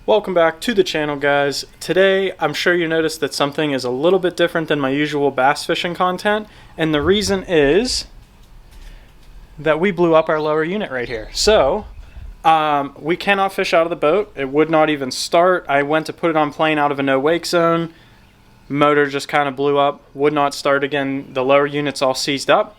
Welcome back to the channel, guys. Today, I'm sure you noticed that something is a little bit different than my usual bass fishing content, and the reason is that we blew up our lower unit right here. So, we cannot fish out of the boat. It would not even start. I went to put it on plane out of a no-wake zone. Motor just kind of blew up, would not start again. The lower unit's all seized up.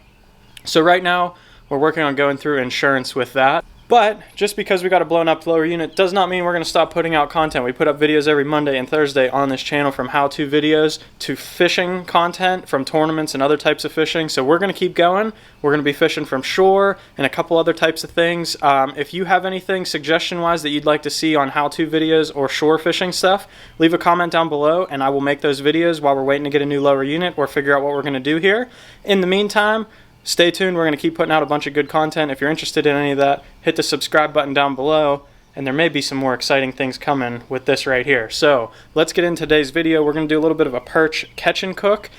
So right now, we're working on going through insurance with that. But just because we got a blown up lower unit does not mean we're going to stop putting out content. We put up videos every Monday and Thursday on this channel, from how-to videos to fishing content from tournaments and other types of fishing. So we're going to keep going. We're going to be fishing from shore and a couple other types of things. If you have anything suggestion-wise that you'd like to see on how-to videos or shore fishing stuff, leave a comment down below and I will make those videos while we're waiting to get a new lower unit or figure out what we're going to do here. In the meantime, stay tuned. We're going to keep putting out a bunch of good content. If you're interested in any of that, hit the subscribe button down below, and there may be some more exciting things coming with this right here. So let's get into today's video. We're going to do a little bit of a perch catch and cook.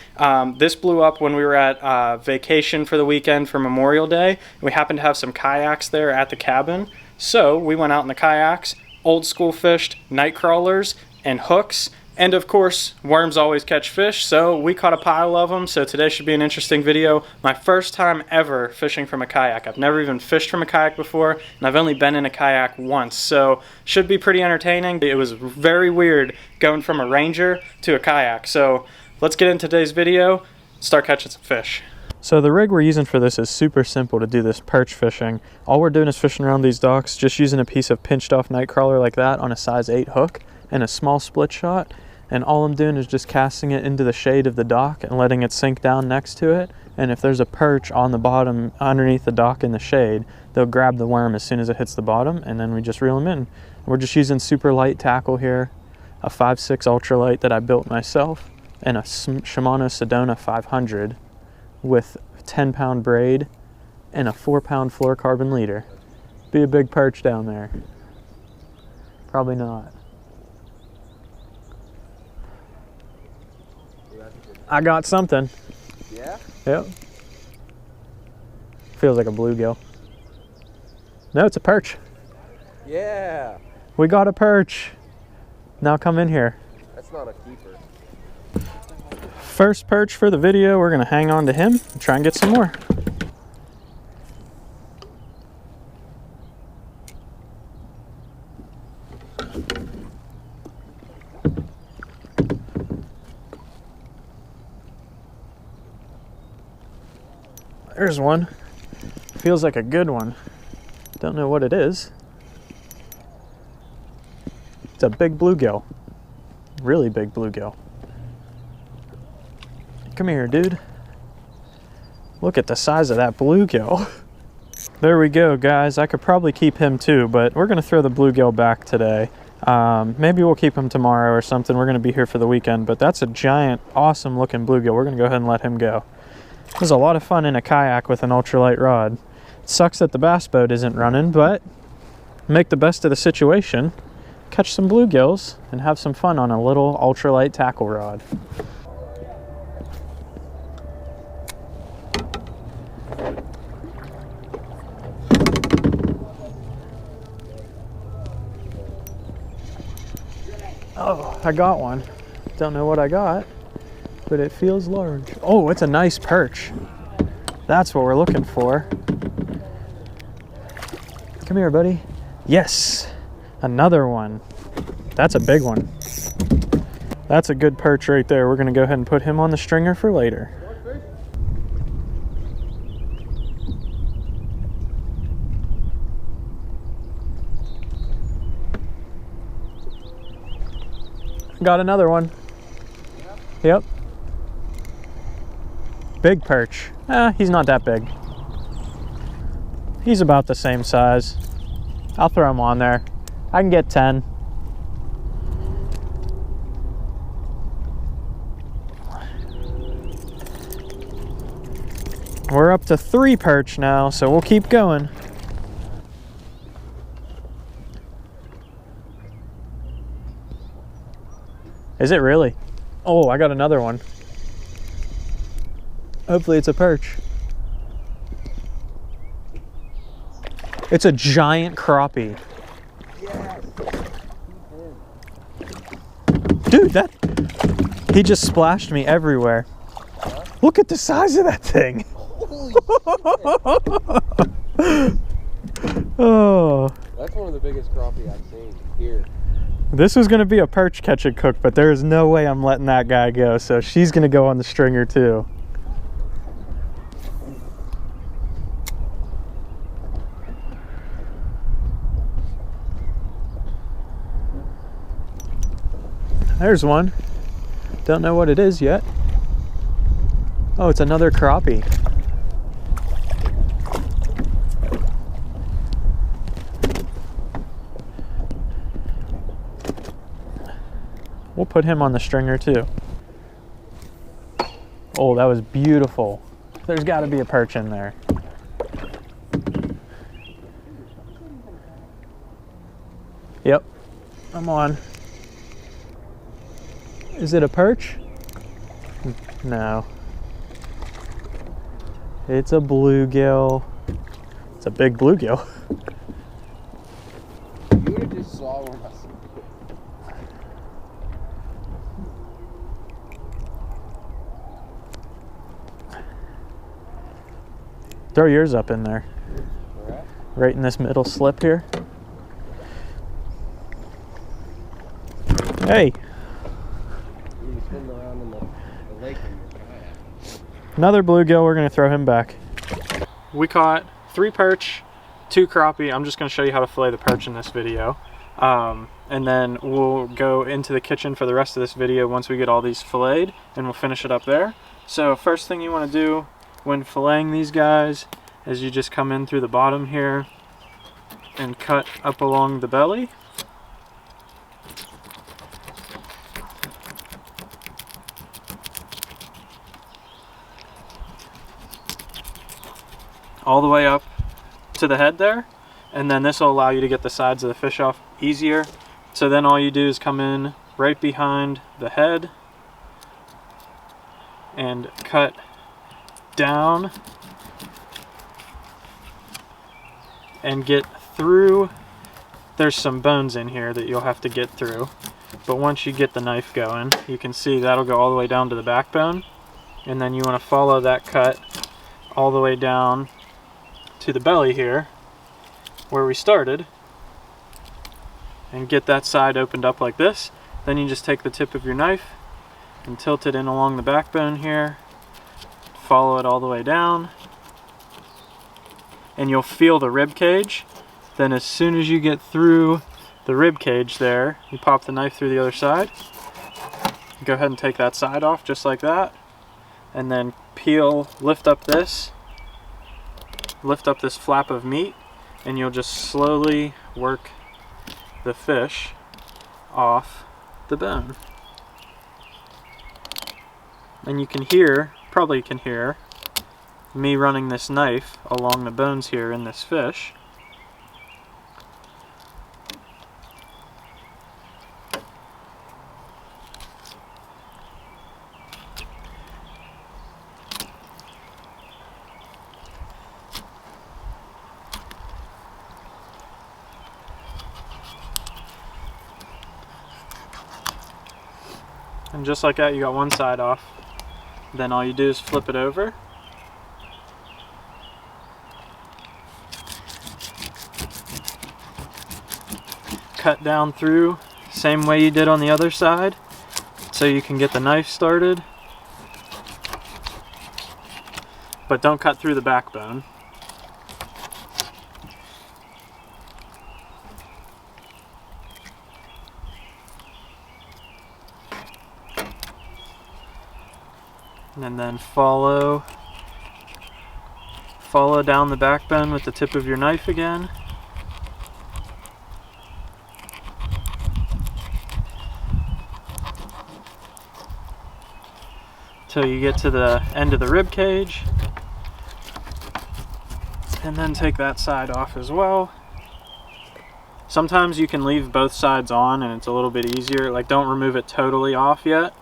This blew up when we were at vacation for the weekend for Memorial Day. We happened to have some kayaks there at the cabin. So we went out in the kayaks, old school fished night crawlers and hooks. And of course, worms always catch fish, so we caught a pile of them. So today should be an interesting video. My first time ever fishing from a kayak. I've never even fished from a kayak before, and I've only been in a kayak once, so should be pretty entertaining. It was very weird going from a Ranger to a kayak. So let's get into today's video, start catching some fish. So the rig we're using for this is super simple to do this perch fishing. All we're doing is fishing around these docks, just using a piece of pinched off night crawler like that on a size 8 hook and a small split shot. And all I'm doing is just casting it into the shade of the dock and letting it sink down next to it. And if there's a perch on the bottom underneath the dock in the shade, they'll grab the worm as soon as it hits the bottom, and then we just reel them in. We're just using super light tackle here, a 5.6 ultralight that I built myself, and a Shimano Sedona 500 with 10-pound braid and a 4-pound fluorocarbon leader. Be a big perch down there. Probably not. I got something. Yeah? Yep. Feels like a bluegill. No, it's a perch. Yeah. We got a perch. Now come in here. That's not a keeper. First perch for the video. We're gonna hang on to him and try and get some more. There's one. Feels like a good one. Don't know what it is. It's a big bluegill. Really big bluegill. Come here, dude. Look at the size of that bluegill. There we go, guys. I could probably keep him too, but we're gonna throw the bluegill back today. Maybe we'll keep him tomorrow or something. We're gonna be here for the weekend, but that's a giant, awesome looking bluegill. We're gonna go ahead and let him go. It was a lot of fun in a kayak with an ultralight rod. It sucks that the bass boat isn't running, but make the best of the situation, catch some bluegills, and have some fun on a little ultralight tackle rod. Oh, I got one. Don't know what I got, but it feels large. Oh, it's a nice perch. That's what we're looking for. Come here, buddy. Yes, another one. That's a big one. That's a good perch right there. We're gonna go ahead and put him on the stringer for later. Got another one. Yep. Big perch. He's not that big. He's about the same size. I'll throw him on there. I can get 10. We're up to 3 perch now, so we'll keep going. Is it really? Oh, I got another one. Hopefully it's a perch. It's a giant crappie. Yes. Dude, he just splashed me everywhere. Look at the size of that thing. Holy Oh. That's one of the biggest crappie I've seen here. This was going to be a perch catch and cook, but there is no way I'm letting that guy go. So she's going to go on the stringer too. There's one. Don't know what it is yet. Oh, it's another crappie. We'll put him on the stringer too. Oh, that was beautiful. There's got to be a perch in there. Yep, I'm on. Is it a perch? No. It's a bluegill. It's a big bluegill. You would have just saw one. Throw yours up in there. Alright. Right in this middle slip here. Hey, You can spin around in the lake in your kayak. another bluegill. We're going to throw him back. We caught 3 perch, 2 crappie. I'm just going to show you how to fillet the perch in this video. And then we'll go into the kitchen for the rest of this video once we get all these filleted, and we'll finish it up there. So first thing you want to do when filleting these guys is you just come in through the bottom here and cut up along the belly. All the way up to the head there, and then this will allow you to get the sides of the fish off easier. So then all you do is come in right behind the head and cut down and get through. There's some bones in here that you'll have to get through, but once you get the knife going, you can see that'll go all the way down to the backbone, and then you want to follow that cut all the way down to the belly here where we started and get that side opened up like this. Then you just take the tip of your knife and tilt it in along the backbone here, follow it all the way down, and you'll feel the rib cage. Then as soon as you get through the rib cage there, you pop the knife through the other side. Go ahead and take that side off just like that, and then lift up this flap of meat, and you'll just slowly work the fish off the bone. And you can probably can hear me running this knife along the bones here in this fish. And just like that, you got one side off. Then all you do is flip it over. Cut down through, same way you did on the other side, so you can get the knife started. But don't cut through the backbone. And then follow down the backbone with the tip of your knife again. Till you get to the end of the rib cage. And then take that side off as well. Sometimes you can leave both sides on and it's a little bit easier. Like, don't remove it totally off yet,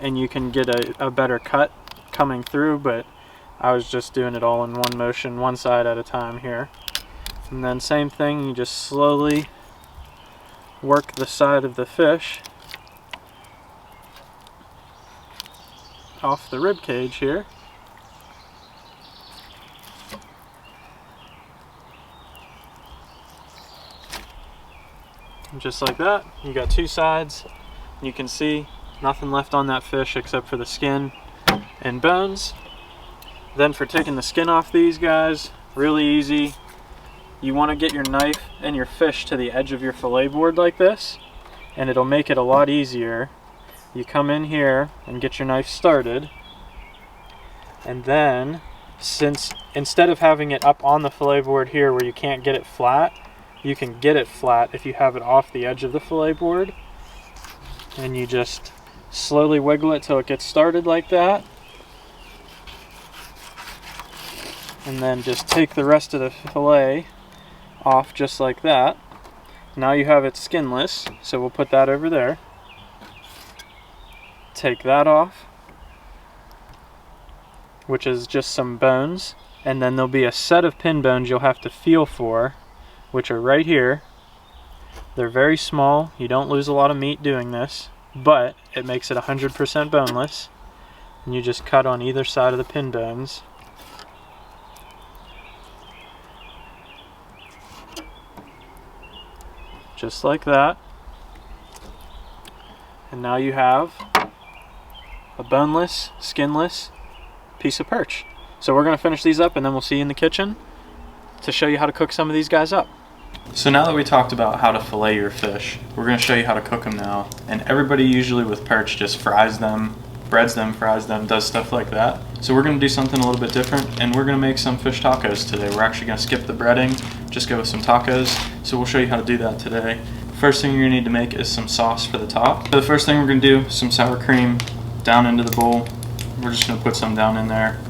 and you can get a better cut coming through, but I was just doing it all in one motion, one side at a time here. And then same thing, you just slowly work the side of the fish off the rib cage here. And just like that, you got two sides. You can see nothing left on that fish except for the skin and bones. Then for taking the skin off these guys, really easy. You want to get your knife and your fish to the edge of your fillet board like this, and it'll make it a lot easier. You come in here and get your knife started, and then instead of having it up on the fillet board here where you can't get it flat, you can get it flat if you have it off the edge of the fillet board, and you just slowly wiggle it till it gets started like that, and then just take the rest of the fillet off just like that. Now you have it skinless, so we'll put that over there. Take that off, which is just some bones, and then there'll be a set of pin bones you'll have to feel for, which are right here. They're very small. You don't lose a lot of meat doing this, but it makes it 100% boneless. And you just cut on either side of the pin bones. Just like that. And now you have a boneless, skinless piece of perch. So we're going to finish these up, and then we'll see you in the kitchen to show you how to cook some of these guys up. So now that we talked about how to fillet your fish, we're going to show you how to cook them now. And everybody usually with perch just fries them, breads them, fries them, does stuff like that. So we're going to do something a little bit different, and we're going to make some fish tacos today. We're actually going to skip the breading, just go with some tacos. So we'll show you how to do that today. First thing you're going to need to make is some sauce for the top. So the first thing we're going to do, some sour cream down into the bowl. We're just going to put some down in there.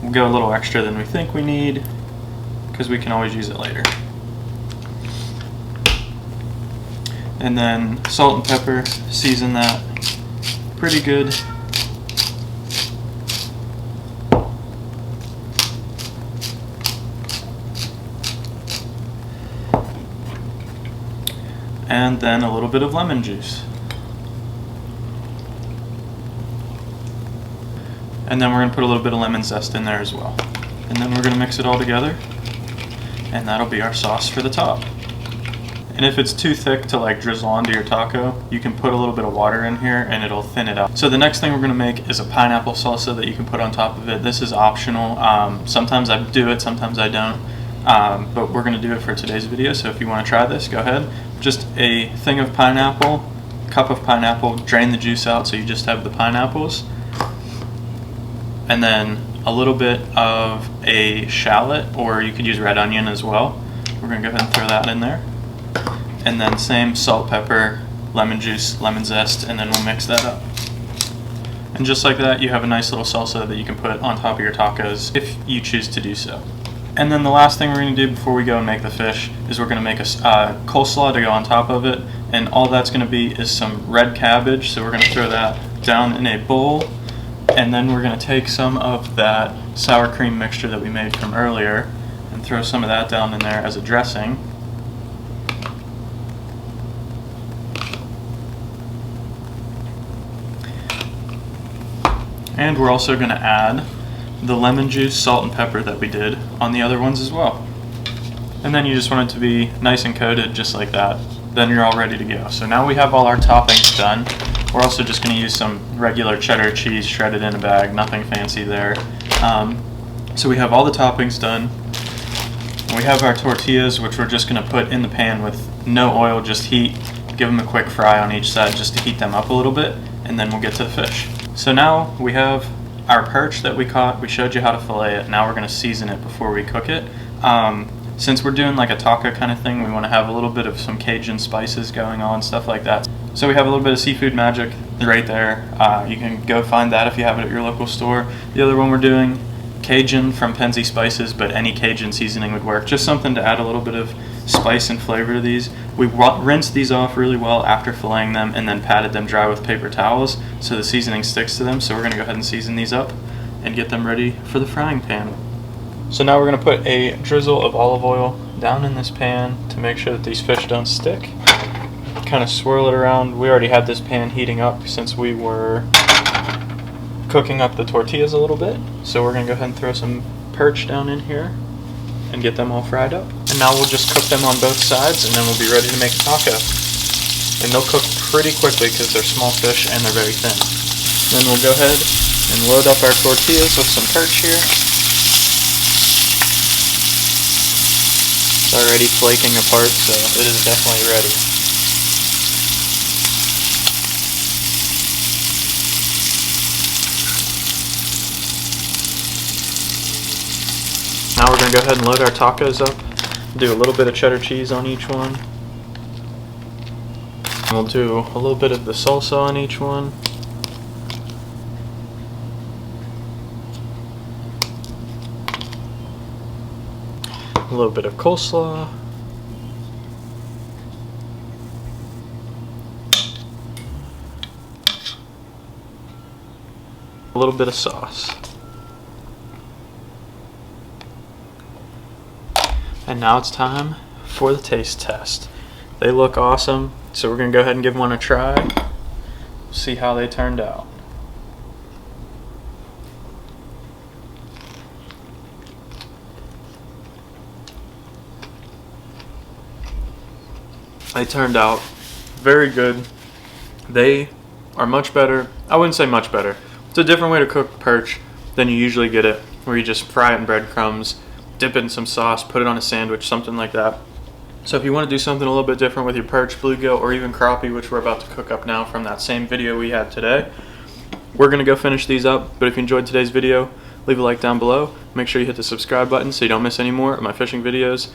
We'll go a little extra than we think we need, because we can always use it later. And then salt and pepper, season that pretty good. And then a little bit of lemon juice. And then we're going to put a little bit of lemon zest in there as well. And then we're going to mix it all together, and that'll be our sauce for the top. And if it's too thick to like drizzle onto your taco, you can put a little bit of water in here and it'll thin it out. So the next thing we're going to make is a pineapple salsa that you can put on top of it. This is optional. Sometimes I do it, sometimes I don't. But we're going to do it for today's video, so if you want to try this, go ahead. Just a thing of pineapple, cup of pineapple, drain the juice out so you just have the pineapples. And then a little bit of a shallot, or you could use red onion as well. We're going to go ahead and throw that in there. And then same salt, pepper, lemon juice, lemon zest, and then we'll mix that up. And just like that, you have a nice little salsa that you can put on top of your tacos if you choose to do so. And then the last thing we're going to do before we go and make the fish is we're going to make a coleslaw to go on top of it. And all that's going to be is some red cabbage, so we're going to throw that down in a bowl. And then we're going to take some of that sour cream mixture that we made from earlier and throw some of that down in there as a dressing. And we're also going to add the lemon juice, salt, and pepper that we did on the other ones as well. And then you just want it to be nice and coated just like that. Then you're all ready to go. So now we have all our toppings done. We're also just going to use some regular cheddar cheese shredded in a bag, nothing fancy there. So we have all the toppings done. And we have our tortillas, which we're just going to put in the pan with no oil, just heat. Give them a quick fry on each side just to heat them up a little bit, and then we'll get to the fish. So now we have our perch that we caught. We showed you how to fillet it. Now we're going to season it before we cook it. Since we're doing like a taco kind of thing, we want to have a little bit of some Cajun spices going on, stuff like that. So we have a little bit of seafood magic right there. You can go find that if you have it at your local store. The other one we're doing, Cajun from Penzi Spices, but any Cajun seasoning would work. Just something to add a little bit of spice and flavor to these. We rinsed these off really well after filleting them and then patted them dry with paper towels so the seasoning sticks to them. So we're going to go ahead and season these up and get them ready for the frying pan. So now we're going to put a drizzle of olive oil down in this pan to make sure that these fish don't stick. Kind of swirl it around. We already had this pan heating up since we were cooking up the tortillas a little bit. So we're gonna go ahead and throw some perch down in here and get them all fried up. And now we'll just cook them on both sides, and then we'll be ready to make a taco. And they'll cook pretty quickly because they're small fish and they're very thin. Then we'll go ahead and load up our tortillas with some perch here. It's already flaking apart, so it is definitely ready. Now we're going to go ahead and load our tacos up. Do a little bit of cheddar cheese on each one. And we'll do a little bit of the salsa on each one. A little bit of coleslaw. A little bit of sauce. And now it's time for the taste test. They look awesome, so we're gonna go ahead and give one a try. See how they turned out. They turned out very good. They are much better. I wouldn't say much better. It's a different way to cook perch than you usually get it, where you just fry it in breadcrumbs, dip it in some sauce, put it on a sandwich, something like that. So if you want to do something a little bit different with your perch, bluegill, or even crappie, which we're about to cook up now from that same video we had today, we're going to go finish these up. But if you enjoyed today's video, leave a like down below. Make sure you hit the subscribe button so you don't miss any more of my fishing videos.